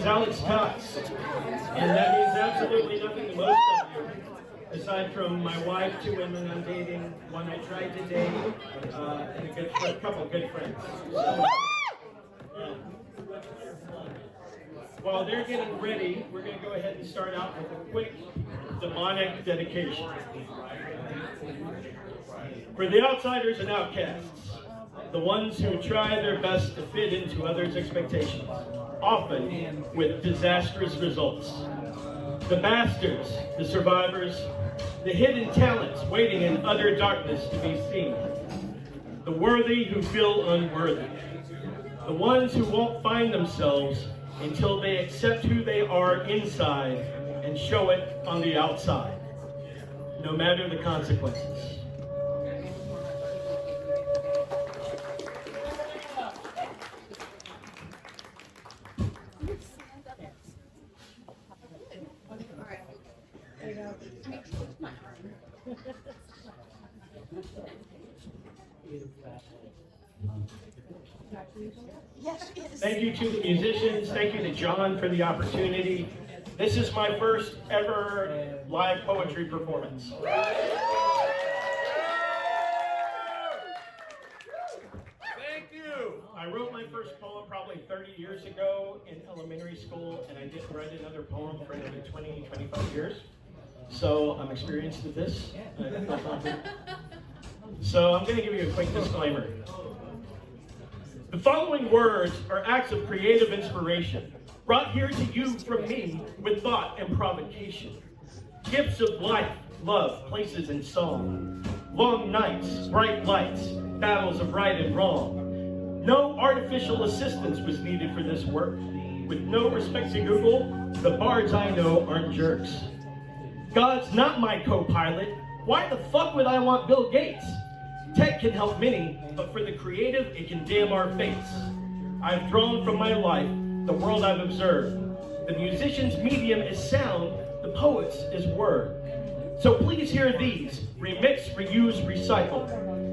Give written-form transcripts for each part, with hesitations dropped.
Alex Cox, and that means absolutely nothing to most of you, aside from my wife, 2 women I'm dating, one I tried to date, and a couple of good friends. So, while they're getting ready, we're going to go ahead and start out with a quick demonic dedication. For the outsiders and outcasts, the ones who try their best to fit into others' expectations, often with disastrous results. The bastards, the survivors, the hidden talents waiting in utter darkness to be seen. The worthy who feel unworthy. The ones who won't find themselves until they accept who they are inside and show it on the outside, no matter the consequences. Thank you to the musicians. Thank you to John for the opportunity. This is my first ever live poetry performance. Thank you. I wrote my first poem probably 30 years ago in elementary school, and I didn't write another poem for another 20, 25 years. So I'm experienced at this. So I'm going to give you a quick disclaimer. The following words are acts of creative inspiration, brought here to you from me with thought and provocation. Gifts of life, love, places, and song. Long nights, bright lights, battles of right and wrong. No artificial assistance was needed for this work. With no respect to Google, the bards I know aren't jerks. God's not my co-pilot. Why the fuck would I want Bill Gates? Tech can help many, but for the creative, it can damn our fates. I've drawn from my life the world I've observed. The musician's medium is sound, the poet's is word. So please hear these, remix, reuse, recycle.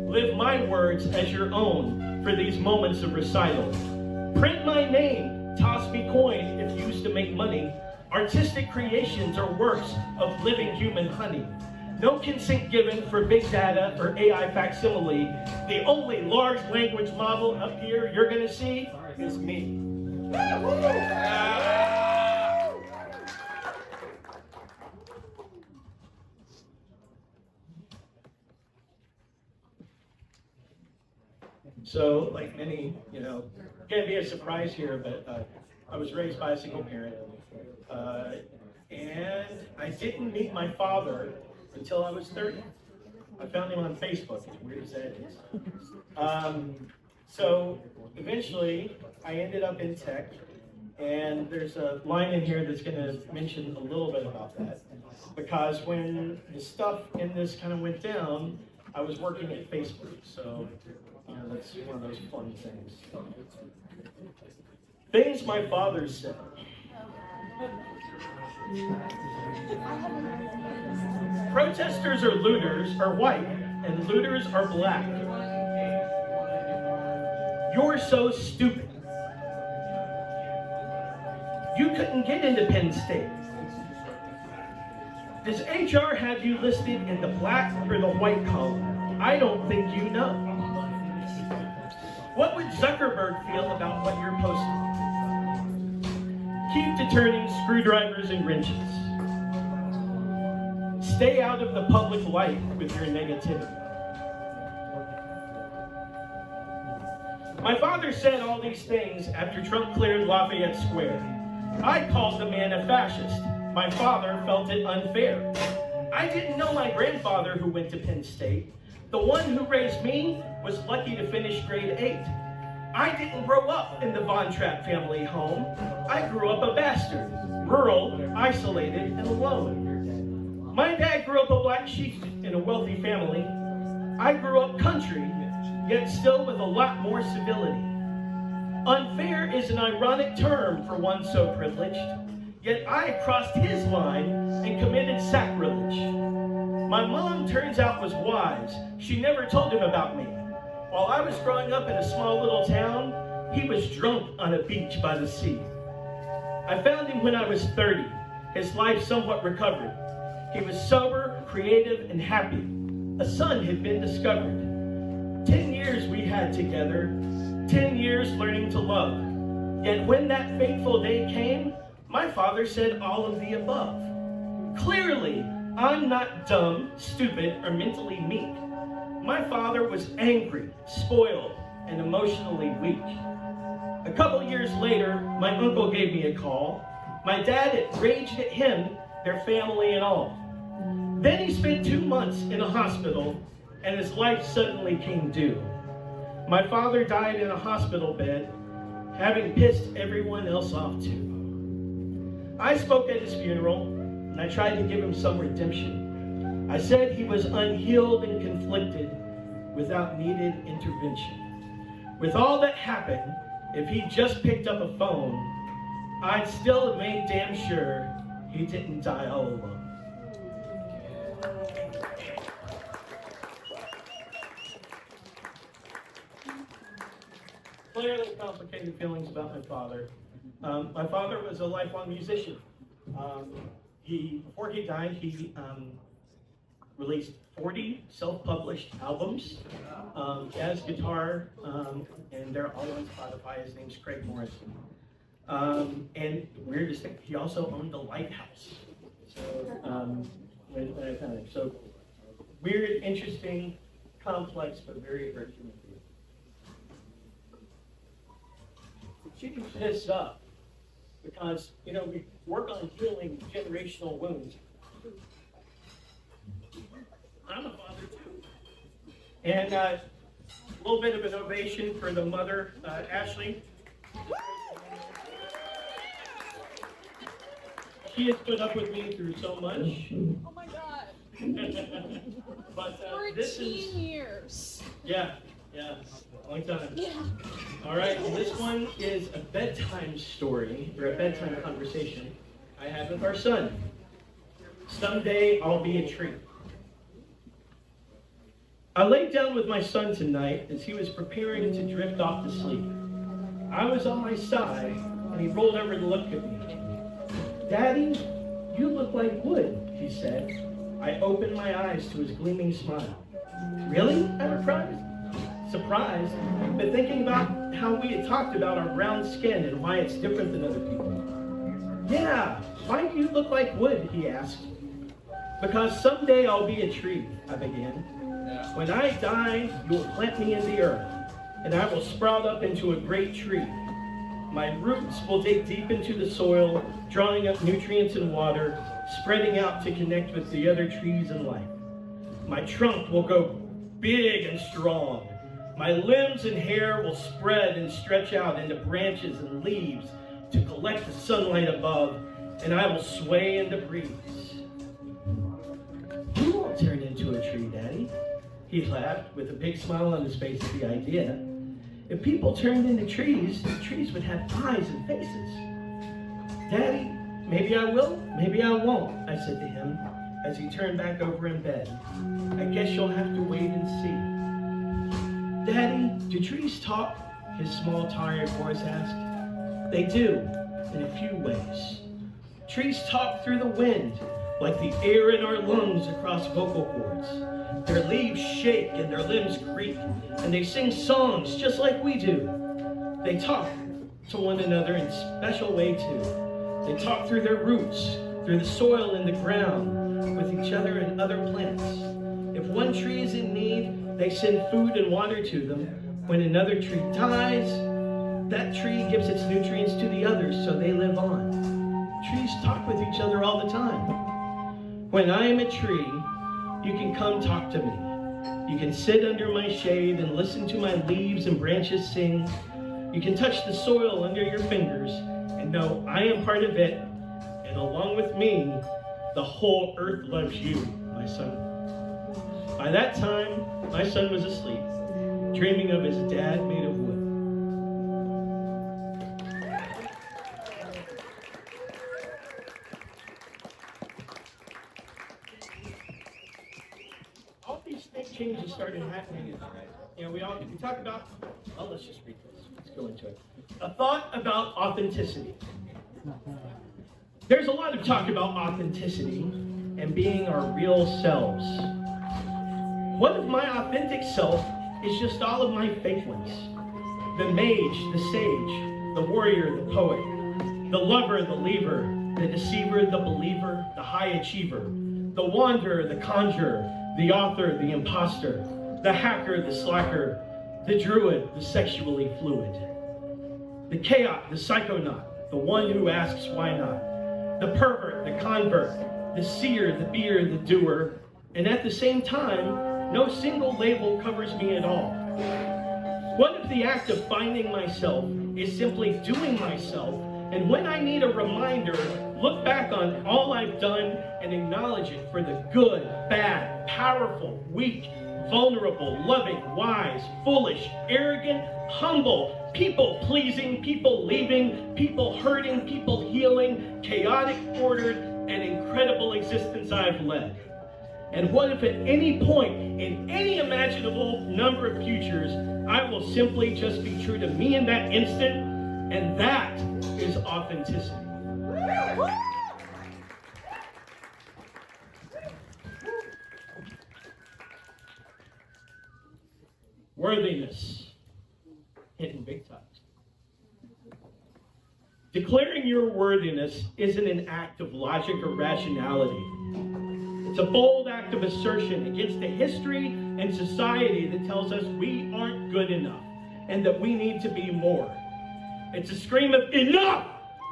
Live my words as your own for these moments of recital. Print my name, toss me coin if used to make money. Artistic creations are works of living human honey. No consent given for big data or AI facsimile. The only large language model up here you're going to see is me. So, like many, can't be a surprise here, but I was raised by a single parent. And I didn't meet my father until I was 30. I found him on Facebook, as weird as that is. So eventually, I ended up in tech, and there's a line in here that's going to mention a little bit about that. Because when the stuff in this kind of went down, I was working at Facebook, so that's one of those fun things. Things my father said. Protesters or looters are white, and looters are black. You're so stupid. You couldn't get into Penn State. Does HR have you listed in the black or the white column? I don't think you know. What would Zuckerberg feel about what you're posting? Keep to turning screwdrivers and wrenches. Stay out of the public light with your negativity. My father said all these things after Trump cleared Lafayette Square. I called the man a fascist. My father felt it unfair. I didn't know my grandfather who went to Penn State. The one who raised me was lucky to finish grade 8. I didn't grow up in the Von Trapp family home. I grew up a bastard, rural, isolated, and alone. My dad grew up a black sheep in a wealthy family. I grew up country, yet still with a lot more civility. Unfair is an ironic term for one so privileged, yet I crossed his line and committed sacrilege. My mom, turns out, was wise. She never told him about me. While I was growing up in a small little town, he was drunk on a beach by the sea. I found him when I was 30, his life somewhat recovered. He was sober, creative, and happy. A son had been discovered. 10 years we had together, 10 years learning to love. Yet when that fateful day came, my father said all of the above. Clearly, I'm not dumb, stupid, or mentally meek. My father was angry, spoiled, and emotionally weak. A couple years later, my uncle gave me a call. My dad had raged at him, their family, and all. Then he spent 2 months in a hospital, and his life suddenly came due. My father died in a hospital bed, having pissed everyone else off too. I spoke at his funeral, and I tried to give him some redemption. I said he was unhealed and conflicted without needed intervention. With all that happened, if he just picked up a phone, I'd still have made damn sure he didn't die all alone. Clearly complicated feelings about my father. My father was a lifelong musician. Before he died, he released 40 self-published albums, jazz guitar, and they're all on Spotify. His name's Craig Morrison. And weirdest thing, he also owned a lighthouse. So when I found him, so weird, interesting, complex, but very human being. Shooting this up because we work on healing generational wounds. I'm a father too, and a little bit of an ovation for the mother, Ashley. She has put up with me through so much. Oh my God! But 14 years. Yeah, long time. Yeah. All right, well, this one is a bedtime story, or a bedtime conversation I had with our son. Someday I'll be a tree. I laid down with my son tonight as he was preparing to drift off to sleep. I was on my side, and he rolled over to look at me. "Daddy, you look like wood," he said. I opened my eyes to his gleaming smile. "Really?" I replied, surprised, but thinking about how we had talked about our brown skin and why it's different than other people. "Yeah, why do you look like wood?" he asked. "Because someday I'll be a tree," I began. "When I die, you will plant me in the earth, and I will sprout up into a great tree. My roots will dig deep into the soil, drawing up nutrients and water, spreading out to connect with the other trees in life. My trunk will go big and strong. My limbs and hair will spread and stretch out into branches and leaves to collect the sunlight above, and I will sway in the breeze." "You won't turn into a tree, Daddy." He laughed with a big smile on his face at the idea. "If people turned into trees, the trees would have eyes and faces." "Daddy, maybe I will, maybe I won't," I said to him as he turned back over in bed. "I guess you'll have to wait and see." "Daddy, do trees talk?" his small, tired voice asked. "They do, in a few ways. Trees talk through the wind, like the air in our lungs across vocal cords. Their leaves shake and their limbs creak, and they sing songs just like we do. They talk to one another in a special way too. They talk through their roots, through the soil and the ground, with each other and other plants. If one tree is in need, they send food and water to them. When another tree dies, that tree gives its nutrients to the others so they live on. Trees talk with each other all the time. When I am a tree, you can come talk to me. You can sit under my shade and listen to my leaves and branches sing. You can touch the soil under your fingers and know I am part of it, and along with me, the whole earth loves you, my son." By that time, my son was asleep, dreaming of his dad made of wood. All these big changes started happening. We talk about, let's just read this. Let's go into it. A thought about authenticity. There's a lot of talk about authenticity and being our real selves. What if my authentic self is just all of my fake ones? The mage, the sage, the warrior, the poet, the lover, the leaver, the deceiver, the believer, the high achiever, the wanderer, the conjurer, the author, the imposter, the hacker, the slacker, the druid, the sexually fluid, the chaot, the psychonaut, the one who asks why not, the pervert, the convert, the seer, the beer, the doer, and at the same time, no single label covers me at all. What if the act of finding myself is simply doing myself, and when I need a reminder, look back on all I've done and acknowledge it for the good, bad, powerful, weak, vulnerable, loving, wise, foolish, arrogant, humble, people-pleasing, people-leaving, people-hurting, people-healing, chaotic, ordered, and incredible existence I've led. And what if at any point, in any imaginable number of futures, I will simply just be true to me in that instant? And that is authenticity. Worthiness. Hitting big time. Declaring your worthiness isn't an act of logic or rationality. It's a bold act of assertion against a history and society that tells us we aren't good enough and that we need to be more. It's a scream of enough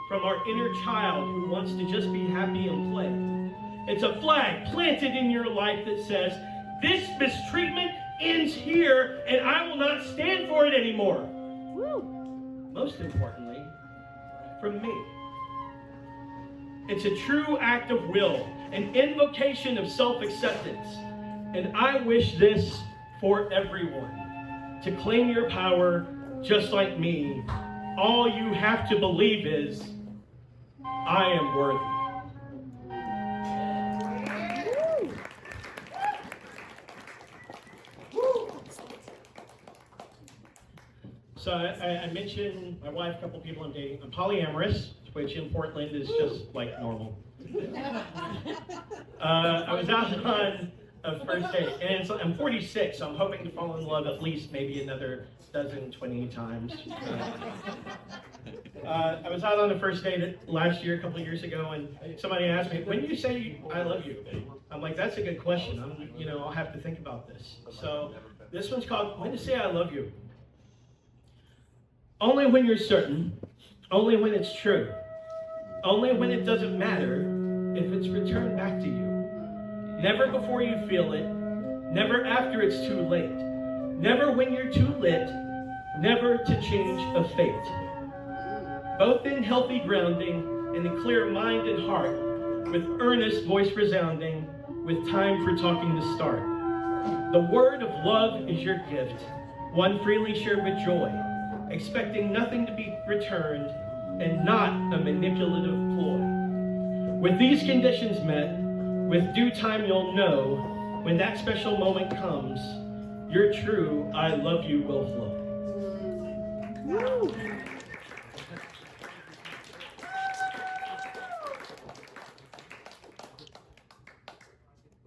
from our inner child who wants to just be happy and play. It's a flag planted in your life that says, this mistreatment ends here and I will not stand for it anymore. Woo. Most importantly, from me. It's a true act of will, an invocation of self-acceptance. And I wish this for everyone. To claim your power just like me, all you have to believe is, I am worthy. So I mentioned my wife, a couple people I'm dating. I'm polyamorous, which in Portland is just like normal. I was out on a first date, and I'm 46, so I'm hoping to fall in love at least maybe another 20 times. I was out on a first date last year, a couple of years ago, and somebody asked me, when do you say I love you? I'm like, that's a good question. I'll have to think about this. So this one's called, when to say I love you. Only when you're certain, only when it's true, only when it doesn't matter if it's returned back to you. Never before you feel it, never after it's too late, never when you're too lit, never to change a fate. Both in healthy grounding and a clear mind and heart, with earnest voice resounding, with time for talking to start. The word of love is your gift, one freely shared with joy, expecting nothing to be returned and not a manipulative ploy. With these conditions met, with due time you'll know, when that special moment comes, your true I love you will flow. Woo.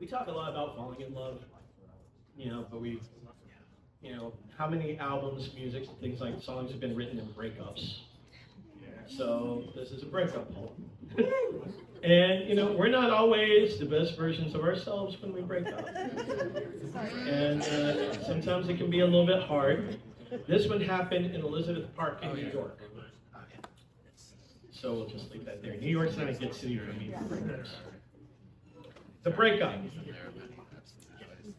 We talk a lot about falling in love, but how many albums, music, things like songs have been written in breakups? So this is a breakup poem. And, we're not always the best versions of ourselves when we break up. And sometimes it can be a little bit hard. This one happened in Elizabeth Park in New York. So we'll just leave that there. New York's not a good city for me for breakups. The breakup.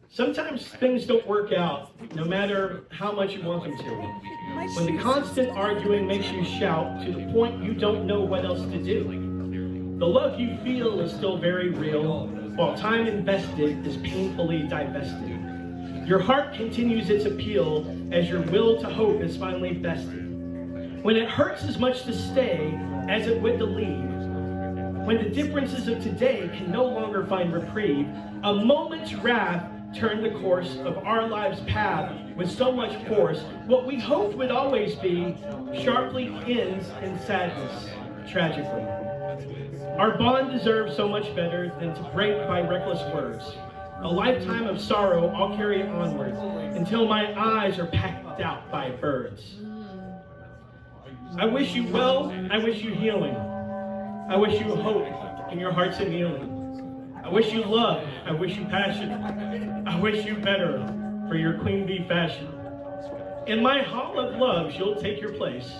Sometimes things don't work out, no matter how much you want them to. When the constant arguing makes you shout to the point you don't know what else to do. The love you feel is still very real, while time invested is painfully divested. Your heart continues its appeal as your will to hope is finally bested. When it hurts as much to stay as it would to leave, when the differences of today can no longer find reprieve, a moment's wrath turned the course of our lives' path with so much force. What we hoped would always be sharply ends in sadness, tragically. Our bond deserves so much better than to break by reckless words. A lifetime of sorrow I'll carry onward until my eyes are packed out by birds. I wish you well, I wish you healing. I wish you hope in your heart's annealing. I wish you love, I wish you passion. I wish you better for your queen bee fashion. In my hall of loves, you'll take your place,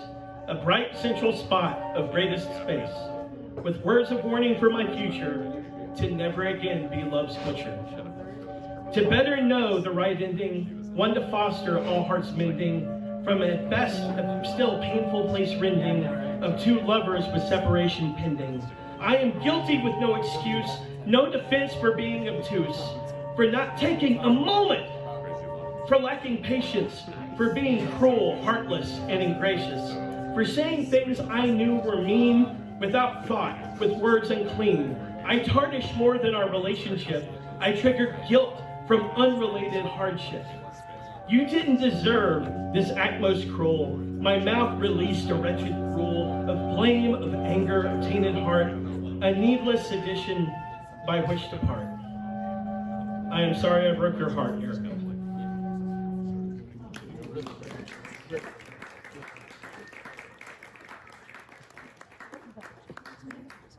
a bright central spot of greatest space, with words of warning for my future, to never again be love's butcher. To better know the right ending, one to foster all hearts mending, from at best a still painful place rending of two lovers with separation pending. I am guilty with no excuse, no defense for being obtuse, for not taking a moment, for lacking patience, for being cruel, heartless, and ingracious, for saying things I knew were mean without thought, with words unclean. I tarnished more than our relationship. I triggered guilt from unrelated hardship. You didn't deserve this act most cruel. My mouth released a wretched rule of blame, of anger, of tainted heart, a needless sedition by which to part. I am sorry I broke your heart, Erica.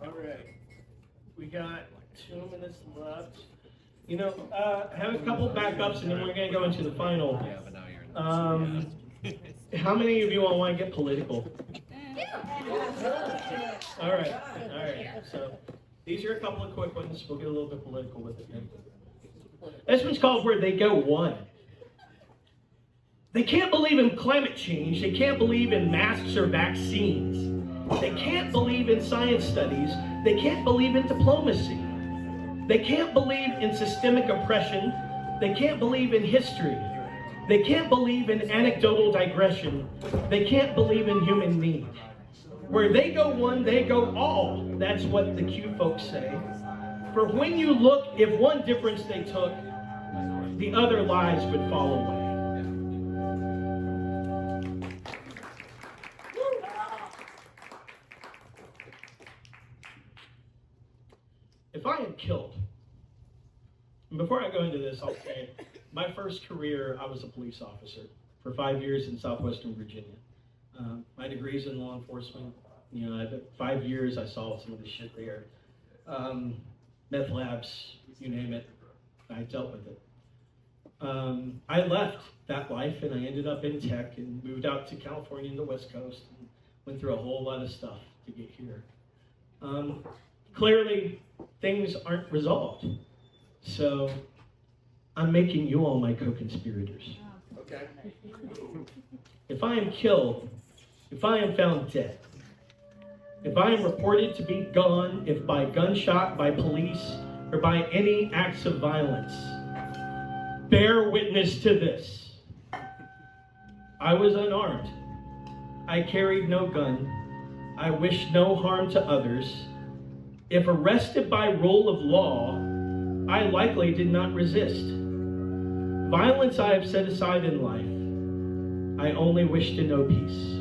All right, we got 2 minutes left. You know, have a couple backups, and then we're going to go into the final. How many of you all want to get political? All right. So these are a couple of quick ones. We'll get a little bit political with it. This one's called Where They Go One. They can't believe in climate change. They can't believe in masks or vaccines. They can't believe in science studies. They can't believe in diplomacy. They can't believe in systemic oppression. They can't believe in history. They can't believe in anecdotal digression. They can't believe in human need. Where they go one, they go all. That's what the Q folks say. For when you look, if one difference they took, the other lives would fall away. If I am killed, and before I go into this, I'll say, my first career, I was a police officer for 5 years in Southwestern Virginia. My degree's in law enforcement. You know, at 5 years, I saw some of the shit there. Meth labs, you name it, I dealt with it. I left that life and I ended up in tech and moved out to California and the West Coast and went through a whole lot of stuff to get here. Clearly, things aren't resolved. So, I'm making you all my co-conspirators. Okay. If I am killed, if I am found dead, if I am reported to be gone, if by gunshot, by police, or by any acts of violence, bear witness to this. I was unarmed. I carried no gun. I wished no harm to others. If arrested by rule of law, I likely did not resist. Violence I have set aside in life. I only wish to know peace.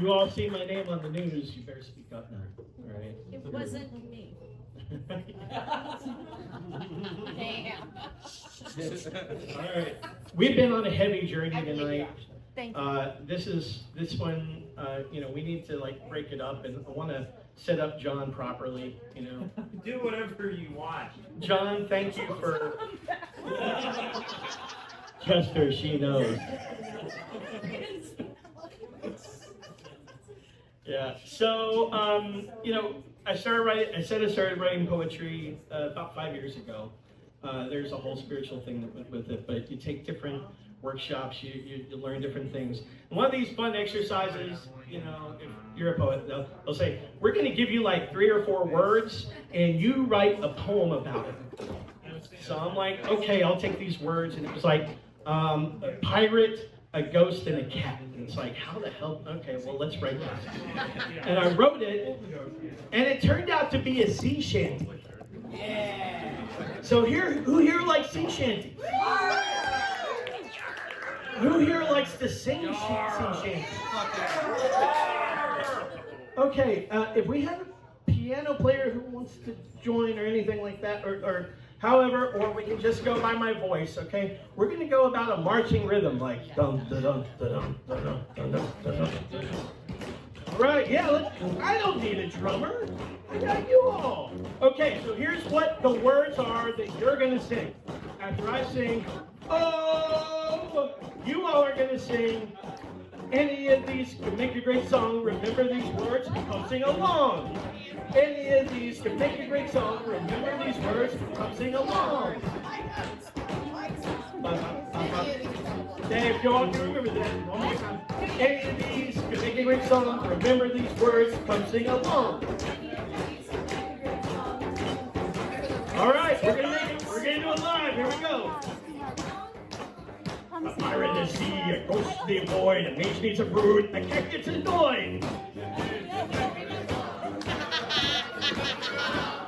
You all see my name on the news, you better speak up now, all right? It wasn't me. Damn. All right, we've been on a heavy journey tonight. Thank you. This one, you know, we need to like break it up, and I want to set up John properly, you know. Do whatever you want. John, thank you for. Chester, she knows. Yeah. So, you know, I started writing poetry about 5 years ago. There's a whole spiritual thing that went with it, but you take different workshops, you learn different things. And one of these fun exercises, you know, if you're a poet, they'll say, we're going to give you like 3 or 4 words, and you write a poem about it. So I'm like, okay, I'll take these words, and it was like a pirate, a ghost, and a cat. And it's like, how the hell? Okay, well, let's write this. And I wrote it, and it turned out to be a sea shanty. Yeah. So who here likes sea shanties? Who here likes to sing sea shanty? Okay, if we have a piano player who wants to join or anything like that, or however, or we can just go by my voice, okay? We're going to go about a marching rhythm, like dum da dum da dum da dum da dum da dum. All right, yeah, I don't need a drummer. I got you all. Okay, so here's what the words are that you're going to sing. After I sing, oh, you all are going to sing. Any of these can make a great song. Remember these words, come sing along. Any of these can make a great song. Remember these words, come sing along. Dave, you all can remember that. One more time. Any of these can make a great song. Remember these words, come sing along. All right, we're gonna do it live. Here we go. A pirate in the sea, a ghostly void, a mage needs a brood, a cat gets annoyed.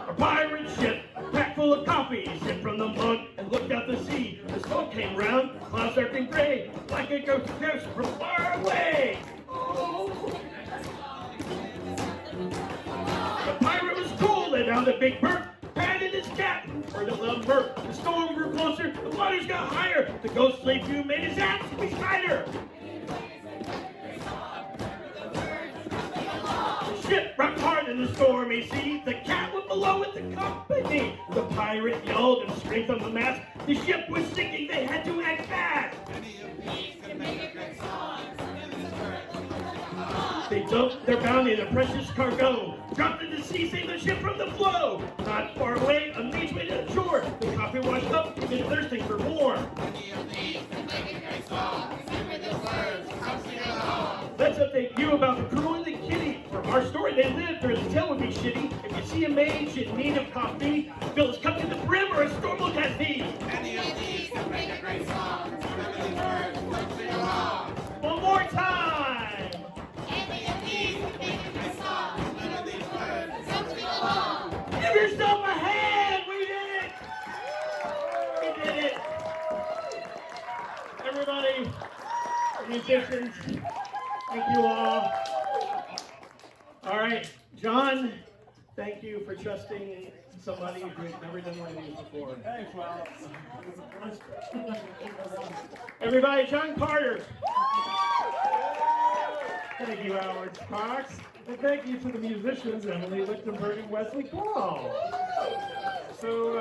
A pirate ship, packed full of coffee, shipped from the mud and looked out the sea. The smoke came round, clouds dark and gray, like a ghost from far away. Oh. The pirate was cool, they found a big bird, patted his cat, heard a loud burp. The storm grew closer, the waters got higher. The ghostly view made his axe beside The ship rocked hard in the stormy sea. The cat went below with the company. The pirate yelled and screamed from the mast. The ship was sinking, they had to act fast. They dumped their bounty, their precious cargo, dropped into the sea, saved the ship from the flow. Not far away, a mage made it ashore. The coffee washed up, been thirsting for more. Let's update you about the crew and the kitty. From our story they lived, or the tale would be shitty. If you see a mage in need of coffee, fill his cup to the brim, or a storm will cast thee. One more time. Give yourself a hand! We did it! We did it! Everybody, musicians, thank you all. All right, John, thank you for trusting somebody who's never done one of these before. Thanks, Rob. Everybody, John Carter. Thank you, Howard Cox. And thank you to the musicians, Emily Lichtenberg and Wesley Paul. So,